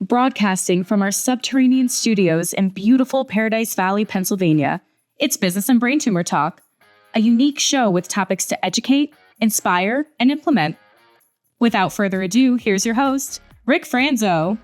Broadcasting from our subterranean studios in beautiful Paradise Valley, Pennsylvania, it's Business and Brain Tumor Talk, a unique show with topics to educate, inspire, and implement. Without further ado, here's your host, Rick Franzo.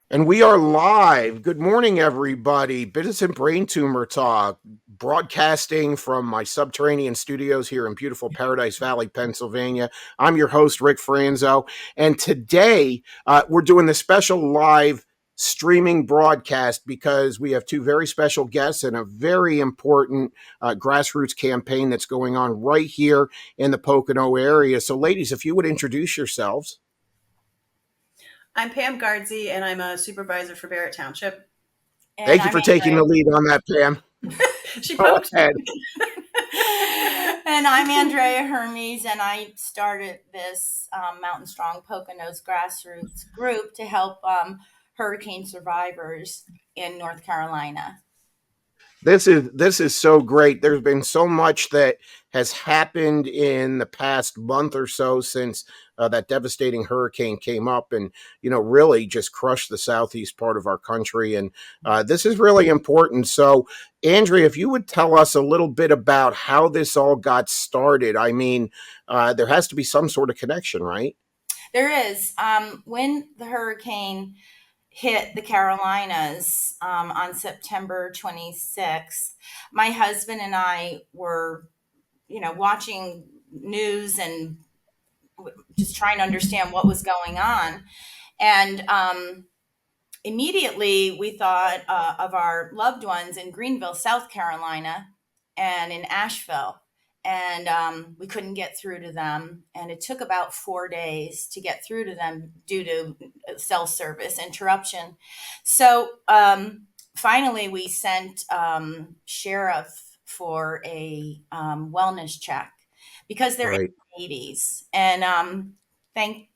And we are live. Good morning, everybody. Business and Brain Tumor Talk, broadcasting from my subterranean studios here in beautiful Paradise Valley, Pennsylvania. I'm your host, Rick Franzo. And today we're doing the special live streaming broadcast because we have two very special guests and a very important grassroots campaign that's going on right here in the Pocono area. So, ladies, if you would introduce yourselves. I'm Pam Gardsy, and I'm a supervisor for Barrett Township. And Thank you for taking the lead on that, Pam. She poked me. And I'm Andrea Hermes, and I started this Mountain Strong Poconos grassroots group to help hurricane survivors in North Carolina. This is so great. There's been so much that has happened in the past month or so since that devastating hurricane came up and, really just crushed the southeast part of our country. And this is really important. So, Andrea, if you would tell us a little bit about how this all got started. I mean, there has to be some sort of connection, right? There is. When the hurricane hit the Carolinas on September 26th, my husband and I were, watching news and just trying to understand what was going on. And immediately we thought of our loved ones in Greenville, South Carolina, and in Asheville. And we couldn't get through to them. And it took about 4 days to get through to them due to cell service interruption. So finally, we sent sheriff for a wellness check because they're in the 80s. And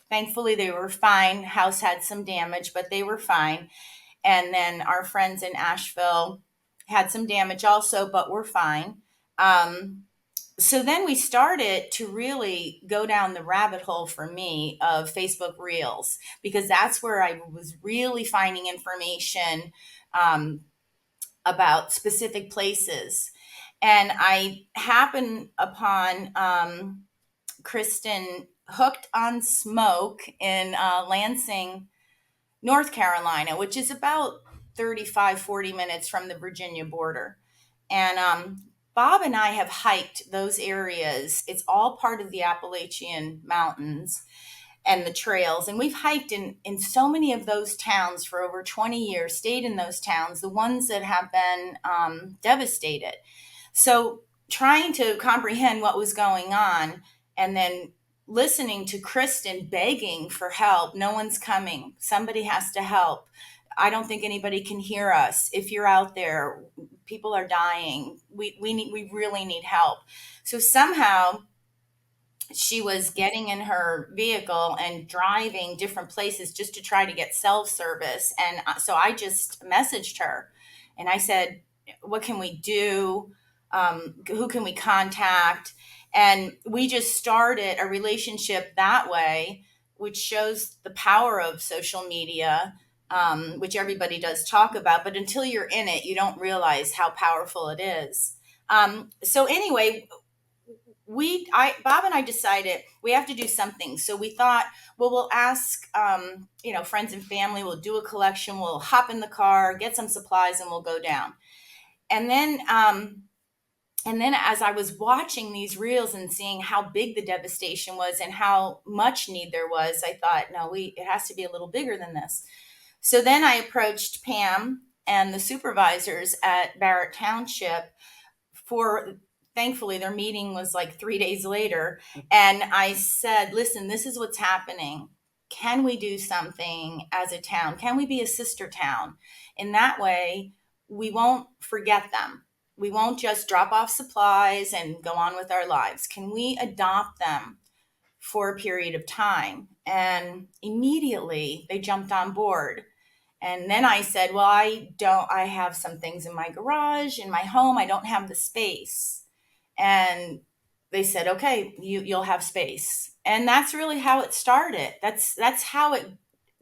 thankfully, they were fine. House had some damage, but they were fine. And then our friends in Asheville had some damage also, but were fine. So then we started to really go down the rabbit hole for me of Facebook Reels, because that's where I was really finding information about specific places. And I happened upon Kristen Hooked on Smoke in Lansing, North Carolina, which is about 40 minutes from the Virginia border. And Bob and I have hiked those areas. It's all part of the Appalachian Mountains and the trails. And we've hiked in so many of those towns for over 20 years, stayed in those towns, the ones that have been devastated. So trying to comprehend what was going on and then listening to Kristen begging for help. No one's coming. Somebody has to help. I don't think anybody can hear us. If you're out there, people are dying. We really need help. So somehow she was getting in her vehicle and driving different places just to try to get cell service. And so I just messaged her and I said, what can we do? Who can we contact? And we just started a relationship that way, which shows the power of social media. Which everybody does talk about, but until you're in it, you don't realize how powerful it is. So anyway, Bob and I decided we have to do something. So we thought, well, we'll ask, friends and family, we'll do a collection, we'll hop in the car, get some supplies, and we'll go down. And then as I was watching these reels and seeing how big the devastation was and how much need there was, I thought, no, it has to be a little bigger than this. So then I approached Pam and the supervisors at Barrett Township thankfully their meeting was like 3 days later. And I said, listen, this is what's happening. Can we do something as a town? Can we be a sister town? In that way, we won't forget them. We won't just drop off supplies and go on with our lives. Can we adopt them for a period of time? And immediately they jumped on board. And then I said, well, I have some things in my garage, in my home. I don't have the space. And they said, okay, you'll have space. And that's really how it started. That's how it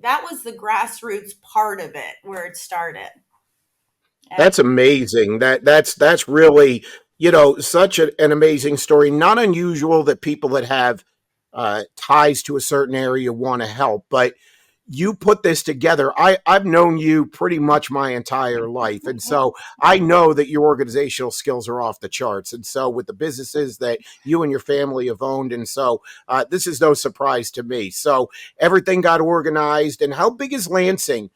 that was the grassroots part of it where it started. That's amazing. That's really, such an amazing story. Not unusual that people that have ties to a certain area want to help, but you put this together. I've known you pretty much my entire life. And so I know that your organizational skills are off the charts. And so with the businesses that you and your family have owned, and so this is no surprise to me. So everything got organized. And how big is Lansing,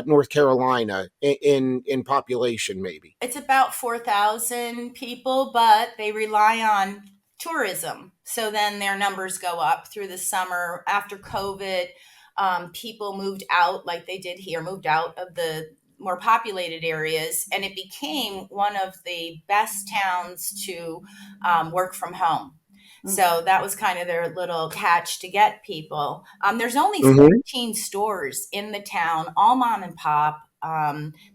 North Carolina, in population, maybe? It's about 4,000 people, but they rely on tourism. So then their numbers go up through the summer. After COVID, people moved out, like they did here, moved out of the more populated areas, and it became one of the best towns to work from home. So that was kind of their little catch to get people. There's only 14 stores in the town, all mom and pop.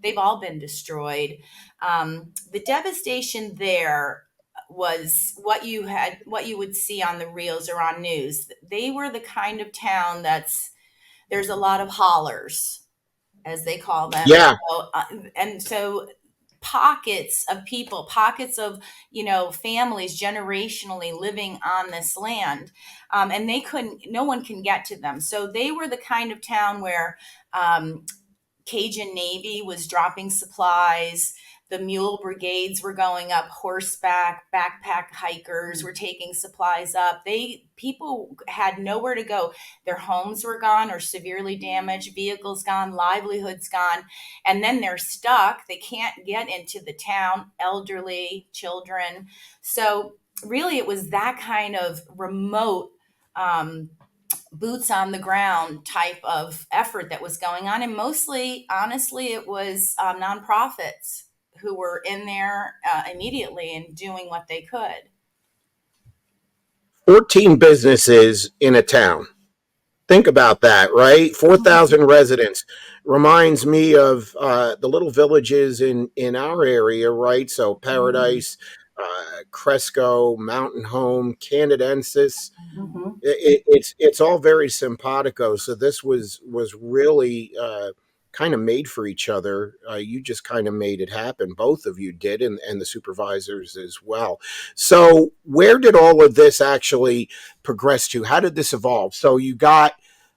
They've all been destroyed. The devastation there was what you would see on the reels or on news. They were the kind of town there's a lot of hollers, as they call them. Yeah. And so pockets of people, pockets of, families generationally living on this land. And no one can get to them. So they were the kind of town where Cajun Navy was dropping supplies. The mule brigades were going up horseback, backpack hikers were taking supplies up. People had nowhere to go. Their homes were gone or severely damaged, vehicles gone, livelihoods gone. And then they're stuck. They can't get into the town, elderly, children. So really it was that kind of remote, boots on the ground type of effort that was going on. And mostly, honestly, it was nonprofits who were in there immediately and doing what they could. 14 businesses in a town. Think about that, right? 4,000 residents. Reminds me of the little villages in our area, right? So Paradise, Cresco, Mountain Home, Canadensis. It's all very simpatico. So this was really kind of made for each other. You just kind of made it happen. Both of you did, and the supervisors as well. So where did all of this actually progress to? How did this evolve? So you got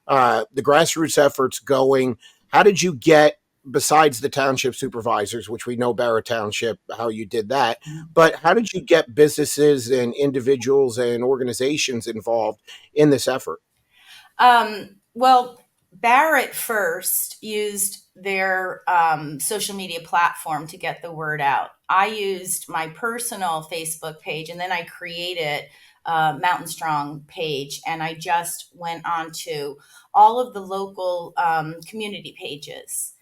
the grassroots efforts going. How did you get, besides the township supervisors, which we know Barrett Township, how you did that, but how did you get businesses and individuals and organizations involved in this effort? Well, Barrett first used their social media platform to get the word out. I used my personal Facebook page, and then I created Mountain Strong page, and I just went on to all of the local community pages.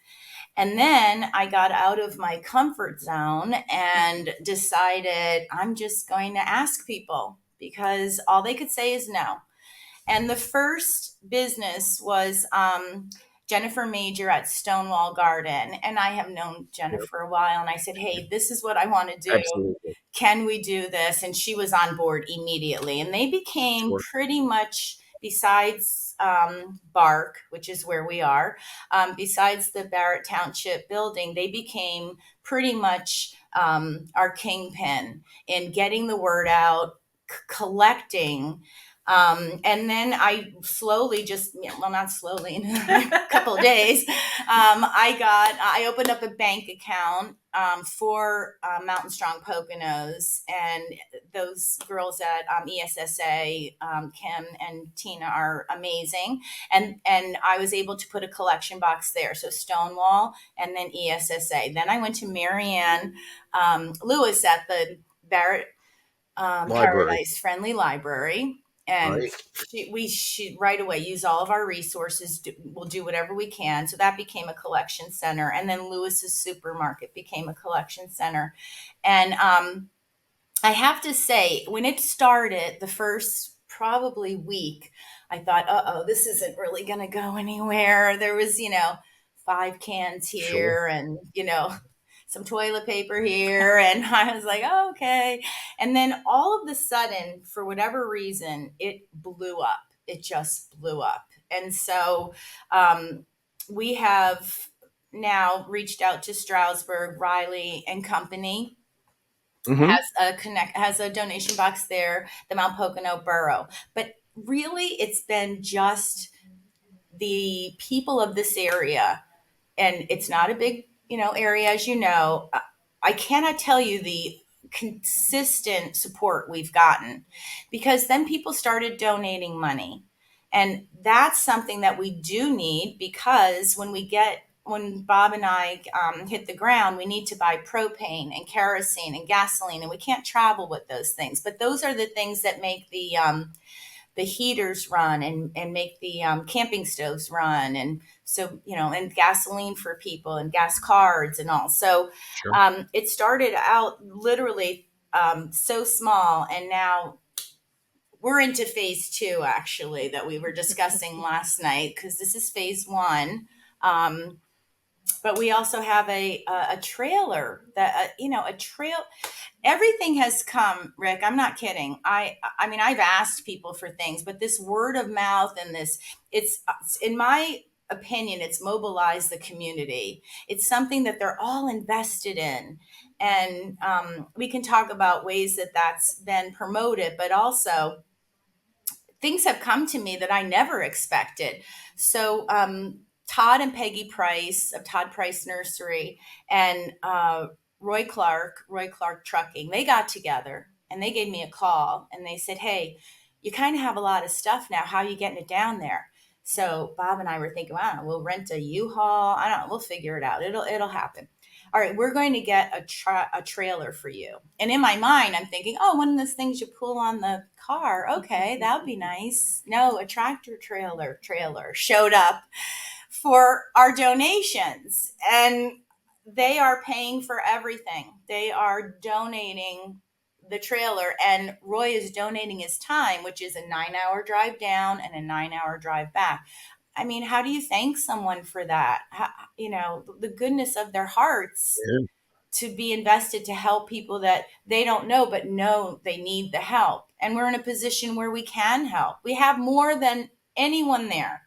And then I got out of my comfort zone and decided I'm just going to ask people, because all they could say is no. And the first business was Jennifer Major at Stonewall Garden. And I have known Jennifer a while. And I said, hey, this is what I want to do. Absolutely. Can we do this? And she was on board immediately. And they became pretty much, besides Bark, which is where we are, besides the Barrett Township building, they became pretty much our kingpin in getting the word out, collecting. And then I slowly, not slowly, in a couple of days, I opened up a bank account for Mountain Strong Poconos, and those girls at ESSA, Kim and Tina, are amazing. And I was able to put a collection box there. So Stonewall and then ESSA. Then I went to Marianne Lewis at the Barrett Paradise Friendly Library. And she right away use all of our resources. We'll do whatever we can. So that became a collection center. And then Lewis's Supermarket became a collection center. And I have to say, when it started, the first probably week, I thought, this isn't really going to go anywhere. There was, 5 cans here and, some toilet paper here. And I was like, oh, okay. And then all of a sudden, for whatever reason, it blew up. It just blew up. And so we have now reached out to Stroudsburg, Riley and Company Hmm. has a donation box there, the Mount Pocono Borough. But really, it's been just the people of this area, and it's not a big, area, as you know. I cannot tell you the consistent support we've gotten, because then people started donating money. And that's something that we do need, because when Bob and I hit the ground, we need to buy propane and kerosene and gasoline, and we can't travel with those things. But those are the things that make the heaters run, and make the camping stoves run. And so, and gasoline for people and gas cards and all. So Sure. it started out literally so small, and now we're into phase two, actually, that we were discussing last night, because this is phase one. But we also have a trailer that, a trail. Everything has come, Rick. I'm not kidding. I mean, I've asked people for things, but this word of mouth and it's in my opinion, it's mobilized the community. It's something that they're all invested in. And we can talk about ways that that's been promoted, but also things have come to me that I never expected. So, Todd and Peggy Price of Todd Price Nursery and Roy Clark Trucking, they got together and they gave me a call and they said, "Hey, you kind of have a lot of stuff now. How are you getting it down there?" So Bob and I were thinking, "Wow, we'll rent a U-Haul. I don't know. We'll figure it out. It'll happen." All right, we're going to get a trailer for you. And in my mind, I'm thinking, oh, one of those things you pull on the car. Okay, that would be nice. No, a tractor trailer showed up for our donations. And they are paying for everything. They are donating the trailer. And Roy is donating his time, which is a 9-hour drive down and a 9-hour drive back. I mean, how do you thank someone for that? The goodness of their hearts Yeah. to be invested to help people that they don't know, but know they need the help. And we're in a position where we can help. We have more than anyone there.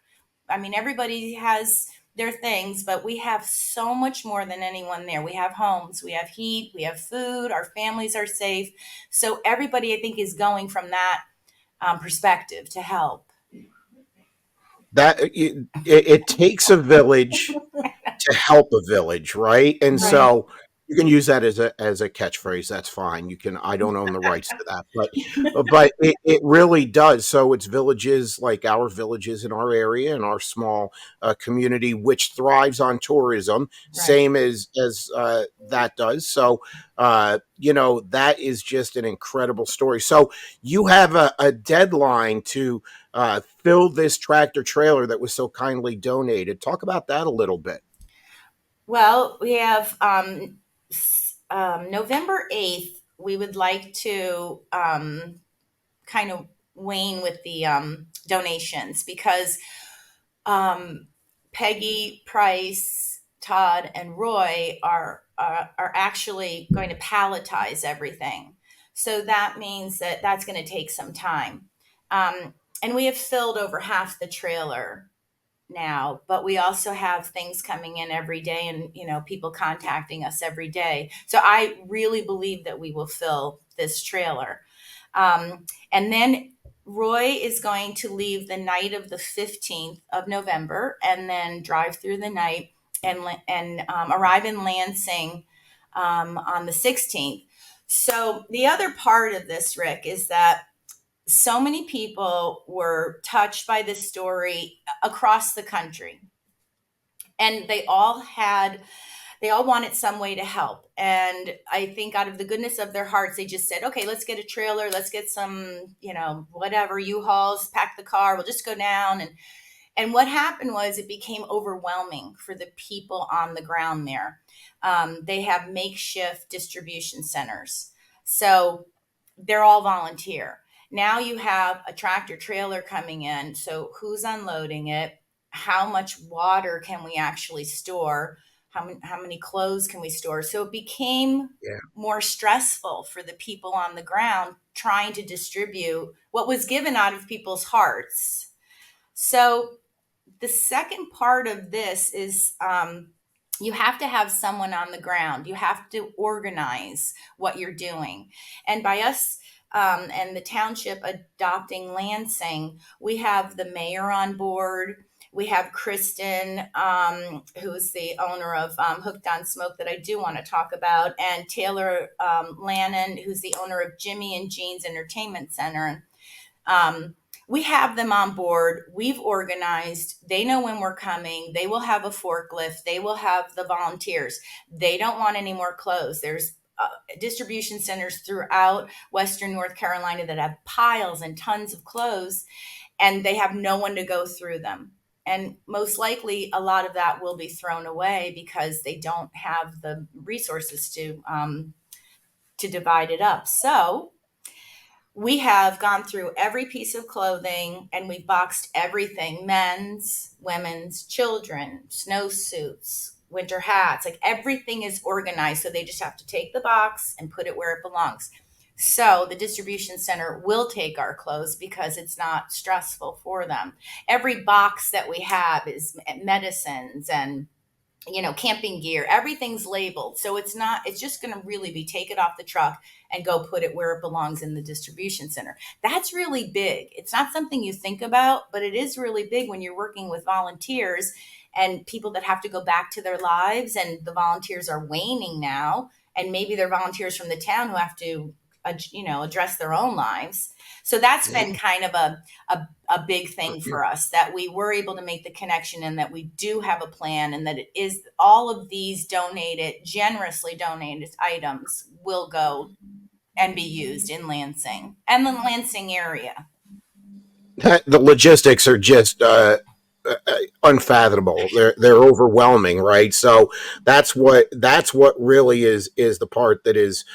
I mean, everybody has their things, but we have so much more than anyone there. We have homes, we have heat, we have food, our families are safe. So everybody, I think, is going from that perspective to help. That it takes a village to help a village, right? And Right. so you can use that as a catchphrase. That's fine. You can. I don't own the rights to that, but it really does. So it's villages like our villages in our area and our small community, which thrives on tourism, Right. same as that does. So that is just an incredible story. So you have a deadline to fill this tractor trailer that was so kindly donated. Talk about that a little bit. Well, we have November 8th. We would like to kind of wane with the donations, because Peggy Price, Todd, and Roy are actually going to palletize everything. So that means that that's going to take some time. And we have filled over half the trailer now, but we also have things coming in every day, and people contacting us every day. So I really believe that we will fill this trailer. And then Roy is going to leave the night of the 15th of November and then drive through the night and arrive in Lansing on the 16th. So the other part of this, Rick, is that so many people were touched by this story across the country, and they all wanted some way to help. And I think out of the goodness of their hearts, they just said, okay, let's get a trailer, let's get some whatever, U-Hauls, pack the car, we'll just go down. And what happened was it became overwhelming for the people on the ground there. They have makeshift distribution centers, so they're all volunteer. Now you have a tractor trailer coming in. So who's unloading it? How much water can we actually store? How many clothes can we store? So it became Yeah. more stressful for the people on the ground trying to distribute what was given out of people's hearts. So the second part of this is you have to have someone on the ground. You have to organize what you're doing. And by us and the township adopting Lansing, we have the mayor on board. We have Kristen, who's the owner of Hooked on Smoke that I do want to talk about, and Taylor Lannon, who's the owner of Jimmy and Jean's Entertainment Center. We have them on board. We've organized. They know when we're coming. They will have a forklift. They will have the volunteers. They don't want any more clothes. There's distribution centers throughout Western North Carolina that have piles and tons of clothes, and they have no one to go through them. And most likely a lot of that will be thrown away because they don't have the resources to divide it up. So we have gone through every piece of clothing and we've boxed everything: men's, women's, children, snowsuits, winter hats. Like, everything is organized. So they just have to take the box and put it where it belongs. So the distribution center will take our clothes because it's not stressful for them. Every box that we have is medicines and, you know, camping gear. Everything's labeled. So it's just going to really be take it off the truck and go put it where it belongs in the distribution center. That's really big. It's not something you think about, but it is really big when you're working with volunteers and people that have to go back to their lives, and the volunteers are waning now. And maybe they're volunteers from the town who have to, address their own lives. So that's been kind of a big thing for us, that we were able to make the connection and that we do have a plan, and that it is all of these generously donated items will go and be used in Lansing and the Lansing area. The logistics are just unfathomable. They're overwhelming, right? So that's what really is the part that is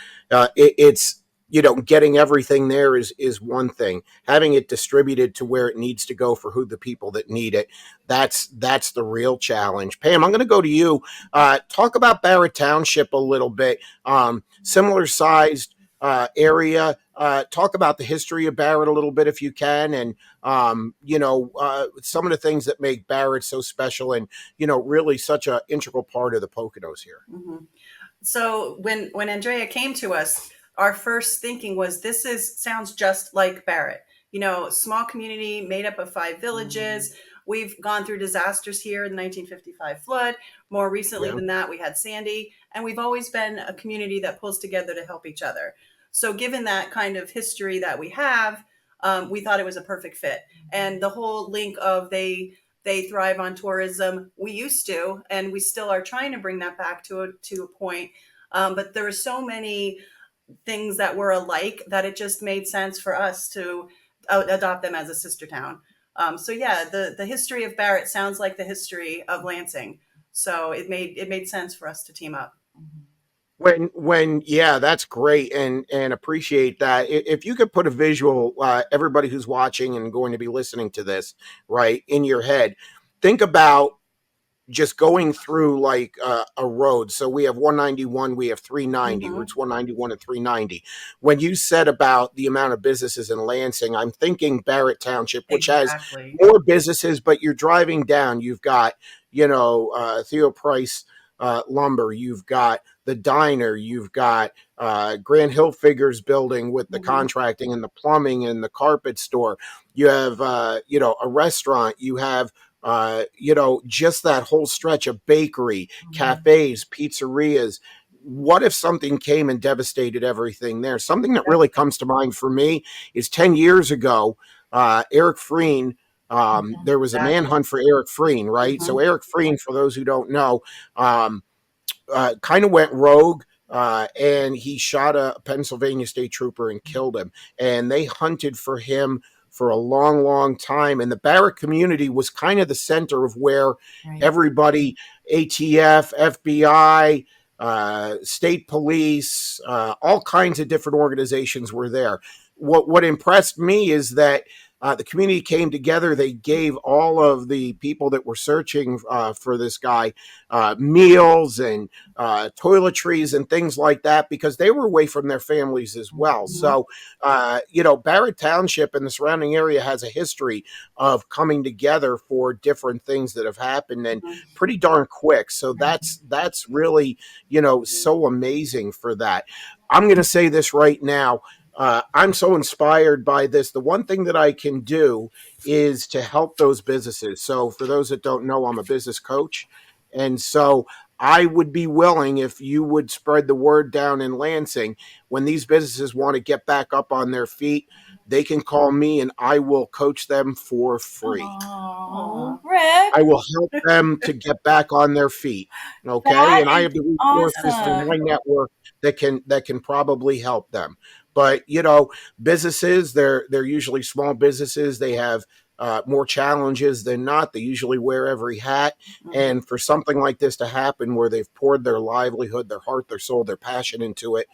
it's getting everything there is one thing. Having it distributed to where it needs to go for who the people that need it, that's the real challenge. Pam, I'm going to go to you. Talk about Barrett Township a little bit. Similar sized area. Talk about the history of Barrett a little bit if you can, and some of the things that make Barrett so special and really such an integral part of the Poconos here. Mm-hmm. So when Andrea came to us, our first thinking was, sounds just like Barrett. Small community made up of 5 villages. Mm-hmm. We've gone through disasters here in the 1955 flood. More recently than that, we had Sandy, and we've always been a community that pulls together to help each other. So given that kind of history that we have, we thought it was a perfect fit. And the whole link of they thrive on tourism, we used to, and we still are trying to bring that back to a point. But there were so many things that were alike that it just made sense for us to adopt them as a sister town. The history of Barrett sounds like the history of Lansing. So it made sense for us to team up. That's great, and appreciate that. If you could put a visual, everybody who's watching and going to be listening to this, right, in your head, think about just going through like a road. So we have 191, we have 390, mm-hmm. routes 191 and 390. When you said about the amount of businesses in Lansing, I'm thinking Barrett Township, which exactly. has more businesses, but you're driving down, you've got, Theo Price Lumber, you've got the diner, you've got Grant Hilfiger's building with the mm-hmm. contracting and the plumbing and the carpet store. You have, a restaurant, you have, just that whole stretch of bakery, mm-hmm. cafes, pizzerias. What if something came and devastated everything there? Something that really comes to mind for me is 10 years ago, Eric Freen, mm-hmm. there was a manhunt for Eric Freen, right? Mm-hmm. So Eric Freen, for those who don't know, kind of went rogue. And he shot a Pennsylvania state trooper and killed him. And they hunted for him for a long, long time. And the Barrett community was kind of the center of where everybody, ATF, FBI, state police, all kinds of different organizations were there. What impressed me is that the community came together. They gave all of the people that were searching for this guy meals and toiletries and things like that, because they were away from their families as well. So, Barrett Township and the surrounding area has a history of coming together for different things that have happened, and pretty darn quick. So that's really, so amazing for that. I'm going to say this right now. I'm so inspired by this. The one thing that I can do is to help those businesses. So for those that don't know, I'm a business coach. And so I would be willing, if you would spread the word down in Lansing, when these businesses want to get back up on their feet, they can call me and I will coach them for free. Oh, Rick. I will help them to get back on their feet. Okay. That And I is have the resources through my network that can probably help them. But businesses, they're usually small businesses. They have more challenges than not. They usually wear every hat. And for something like this to happen, where they've poured their livelihood, their heart, their soul, their passion into it,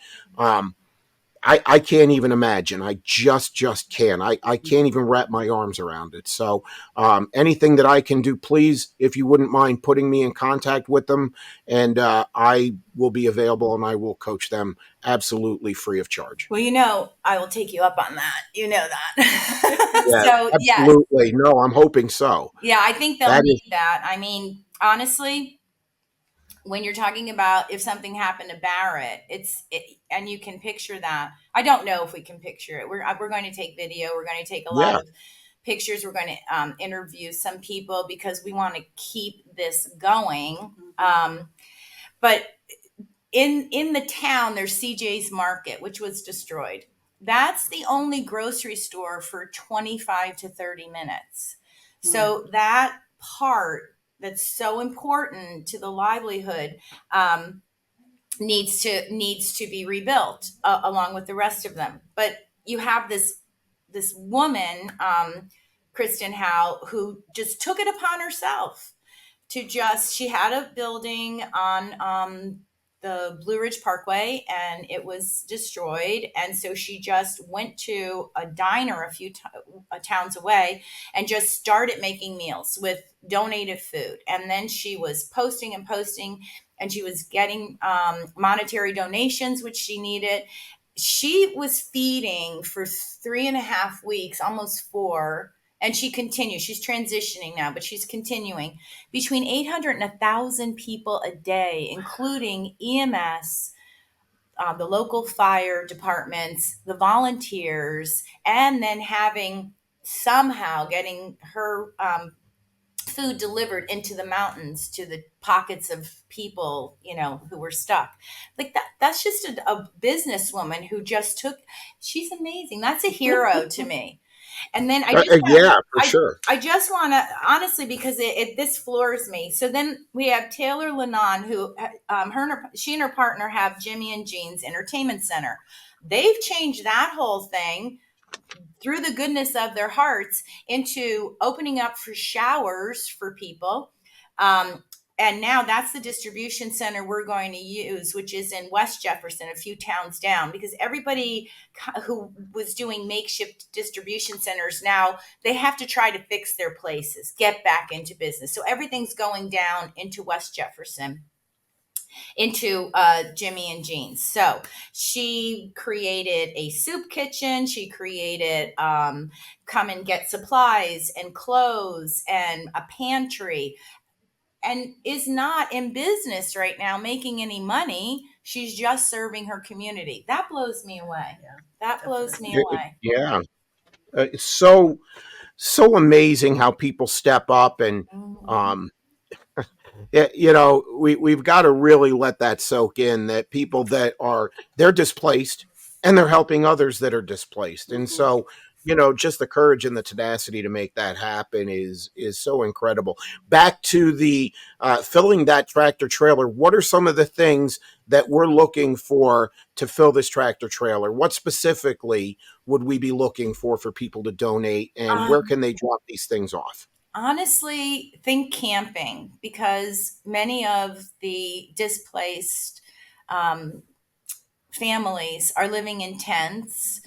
I can't even imagine. I just can't. I can't even wrap my arms around it. So anything that I can do, please, if you wouldn't mind putting me in contact with them, and I will be available and I will coach them absolutely free of charge. Well, I will take you up on that. You know that. Yeah, So, absolutely. yes. No, I'm hoping so. Yeah, I think they'll need that. I mean, honestly, when you're talking about if something happened to Barrett, and you can picture that. I don't know if we can picture it. We're going to take video. We're going to take a lot of pictures. We're going to interview some people because we want to keep this going. But in the town, there's CJ's Market, which was destroyed. That's the only grocery store for 25 to 30 minutes. So that part that's so important to the livelihood needs to be rebuilt along with the rest of them. But you have this woman, Kristen Howe, who just took it upon herself to she had a building on the Blue Ridge Parkway, and it was destroyed. And so she just went to a diner a few towns away and just started making meals with donated food. And then she was posting, and she was getting monetary donations, which she needed. She was feeding for 3.5 weeks, almost 4. And she continues. She's transitioning now, but she's continuing. Between 800 and 1,000 people a day, including EMS, the local fire departments, the volunteers, and then getting her food delivered into the mountains to the pockets of people, who were stuck. Like that's just a businesswoman who just she's amazing. That's a hero to me. And then I just want to honestly, because this floors me. So then we have Taylor Lennon, who she and her partner have Jimmy and Jean's Entertainment Center. They've changed that whole thing through the goodness of their hearts into opening up for showers for people. And now that's the distribution center we're going to use, which is in West Jefferson, a few towns down, because everybody who was doing makeshift distribution centers, now they have to try to fix their places, get back into business. So everything's going down into West Jefferson, into Jimmy and Jean's. So she created a soup kitchen. She created come and get supplies and clothes and a pantry, and is not in business right now making any money. She's just serving her community. That blows me away. Yeah, that blows me away. Yeah. It's so amazing how people step up, and we've got to really let that soak in, that people they're displaced and they're helping others that are displaced. And so, just the courage and the tenacity to make that happen is so incredible. Back to the filling that tractor trailer. What are some of the things that we're looking for to fill this tractor trailer? What specifically would we be looking for people to donate, and where can they drop these things off? Honestly, think camping, because many of the displaced families are living in tents.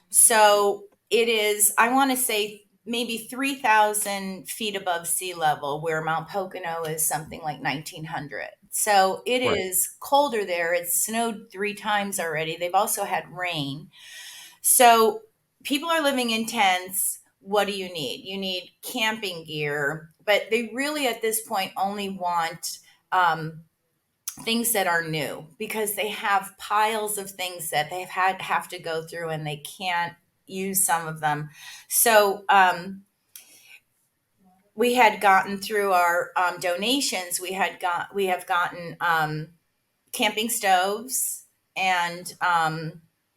So it is, I want to say, maybe 3,000 feet above sea level, where Mount Pocono is something like 1,900. So it Right. is colder there. It's snowed 3 times already. They've also had rain. So people are living in tents. What do you need? You need camping gear, but they really at this point only want things that are new, because they have piles of things that have to go through, and they can't use some of them. So we had gotten through our donations. We have gotten camping stoves and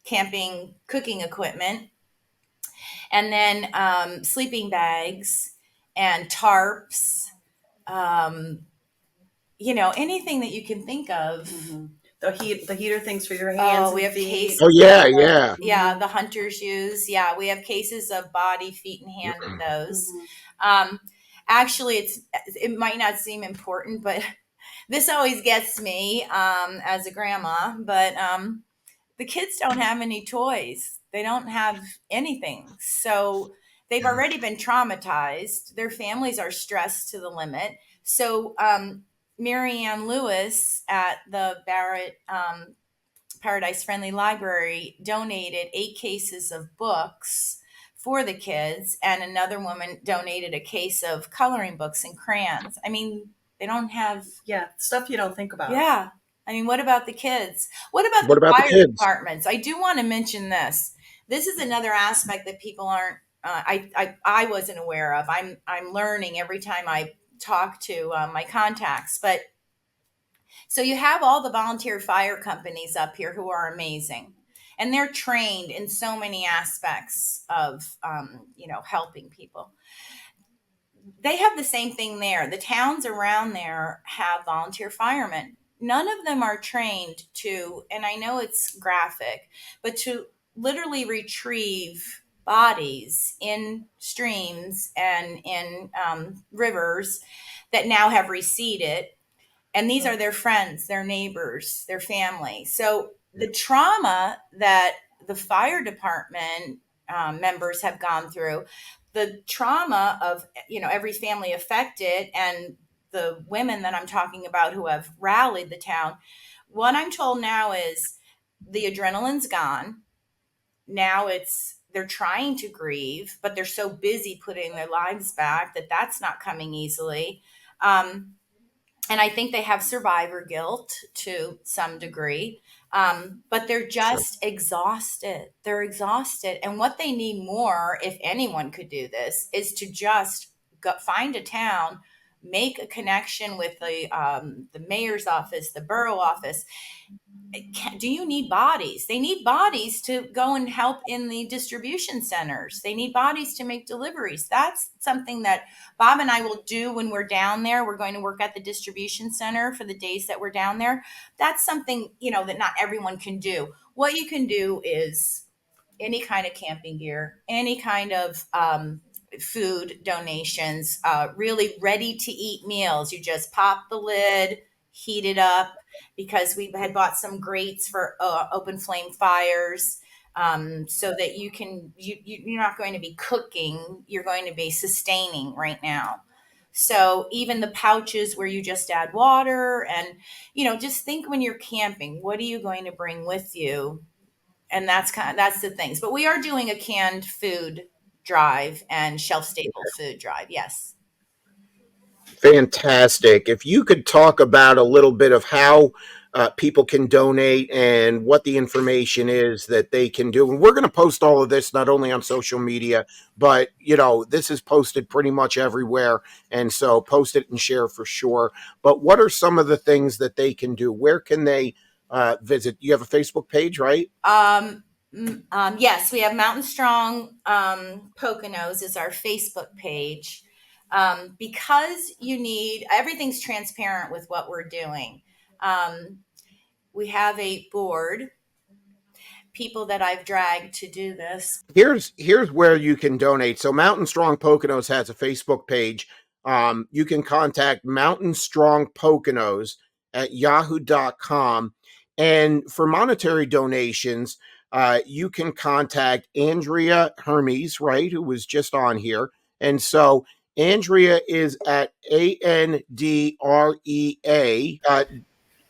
camping cooking equipment, and then sleeping bags and tarps. Anything that you can think of. Mm-hmm. The heater things for your hands. Oh, we have feet. cases. Oh yeah, yeah. Yeah, the hunters use. Yeah, we have cases of body, feet, and hand of those. Actually, it might not seem important, but this always gets me as a grandma. But the kids don't have any toys. They don't have anything. So they've already been traumatized. Their families are stressed to the limit. So Mary Ann Lewis at the Barrett Paradise Friendly Library donated 8 cases of books for the kids, and another woman donated a case of coloring books and crayons. I mean, they don't have stuff you don't think about. Yeah. I mean, what about the kids? What about What the about the fire kids? departments? I do want to mention this. This is another aspect that people aren't. I wasn't aware of. I'm learning every time I talk to my contacts. But so you have all the volunteer fire companies up here who are amazing, and they're trained in so many aspects of helping people. They have the same thing there. The towns around there have volunteer firemen. None of them are trained to, and I know it's graphic, but to literally retrieve bodies in streams and in rivers that now have receded. And these are their friends, their neighbors, their family. So the trauma that the fire department members have gone through, the trauma of every family affected, and the women that I'm talking about who have rallied the town, what I'm told now is the adrenaline's gone. Now they're trying to grieve, but they're so busy putting their lives back that that's not coming easily. And I think they have survivor guilt to some degree, but they're just exhausted. They're exhausted. And what they need more, if anyone could do this, is to just find a town, make a connection with the mayor's office, the borough office. Do you need bodies? They need bodies to go and help in the distribution centers. They need bodies to make deliveries. That's something that Bob and I will do when we're down there. We're going to work at the distribution center for the days that we're down there. That's something, that not everyone can do. What you can do is any kind of camping gear, any kind of food donations, really ready to eat meals. You just pop the lid, heat it up, because we had bought some grates for open flame fires, so that you're not going to be cooking, you're going to be sustaining right now. So even the pouches where you just add water, and just think when you're camping, what are you going to bring with you? And that's the things. But we are doing a canned food drive and shelf stable food drive. Yes. Fantastic. If you could talk about a little bit of how people can donate and what the information is that they can do. And we're going to post all of this not only on social media, but, this is posted pretty much everywhere. And so post it and share for sure. But what are some of the things that they can do? Where can they visit? You have a Facebook page, right? Yes, we have Mountain Strong Poconos is our Facebook page. Because everything's transparent with what we're doing. We have a board, people that I've dragged to do this. Here's where you can donate. So Mountain Strong Poconos has a Facebook page. You can contact Mountain Strong Poconos at yahoo.com. And for monetary donations, you can contact Andrea Hermes, right, who was just on here. And so Andrea is at ANDREA,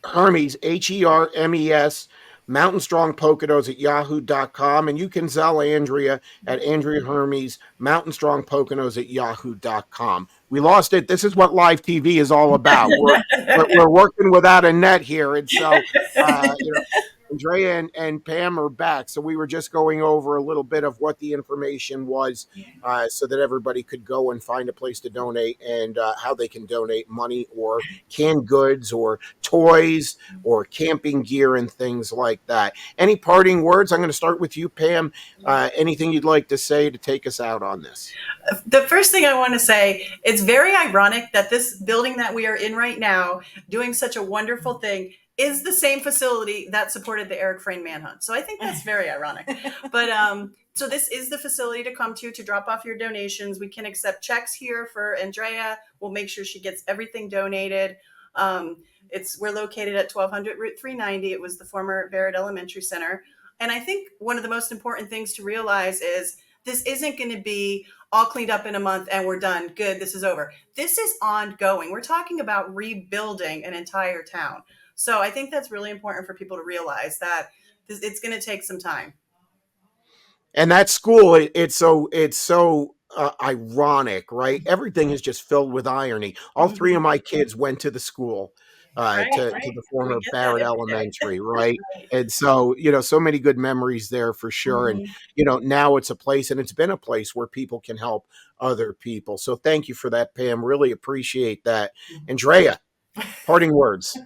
Hermes, HERMES, Mountain Strong Poconos at yahoo.com. And you can Zell Andrea at Andrea Hermes, Mountain Strong Poconos at yahoo.com. We lost it. This is what live TV is all about. We're working without a net here. And so, Andrea and Pam are back. So we were just going over a little bit of what the information was so that everybody could go and find a place to donate and how they can donate money or canned goods or toys or camping gear and things like that. Any parting words? I'm going to start with you, Pam. Anything you'd like to say to take us out on this? The first thing I want to say, it's very ironic that this building that we are in right now, doing such a wonderful thing, is the same facility that supported the Eric Frayne manhunt. So I think that's very ironic. But so this is the facility to come to drop off your donations. We can accept checks here for Andrea. We'll make sure she gets everything donated. We're located at 1200 Route 390. It was the former Barrett Elementary Center. And I think one of the most important things to realize is this isn't going to be all cleaned up in a month and we're done. Good, this is over. This is ongoing. We're talking about rebuilding an entire town. So I think that's really important for people to realize that it's going to take some time. And that school, it's so ironic, right? Everything is just filled with irony. All three of my kids went to the school, to the former Barrett Elementary, right? And so, so many good memories there for sure. And, now it's a place, and it's been a place where people can help other people. So thank you for that, Pam. Really appreciate that. Andrea, parting words.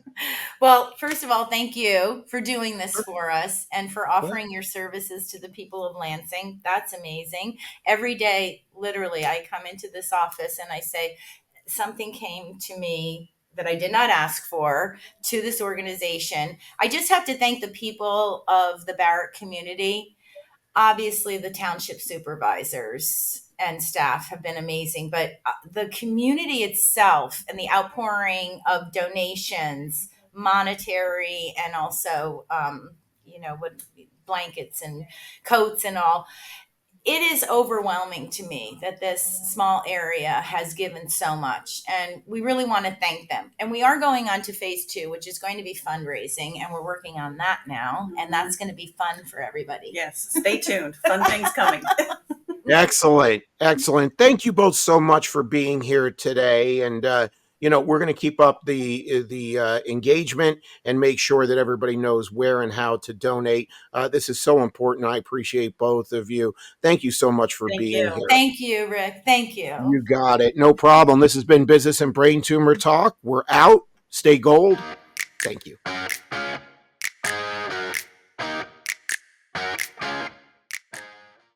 Well, first of all, thank you for doing this for us and for offering your services to the people of Lansing. That's amazing. Every day, literally, I come into this office and I say, something came to me that I did not ask for to this organization. I just have to thank the people of the Barrett community. Obviously, the township supervisors and staff have been amazing, but the community itself and the outpouring of donations, monetary, and also, with blankets and coats and all, it is overwhelming to me that this small area has given so much, and we really want to thank them. And we are going on to phase 2, which is going to be fundraising, and we're working on that now, and that's going to be fun for everybody. Yes, stay tuned. Fun things coming. Excellent. Thank you both so much for being here today. And, we're going to keep up the engagement and make sure that everybody knows where and how to donate. This is so important. I appreciate both of you. Thank you so much for being here. Thank you, Rick. Thank you. You got it. No problem. This has been Business and Brain Tumor Talk. We're out. Stay gold. Thank you.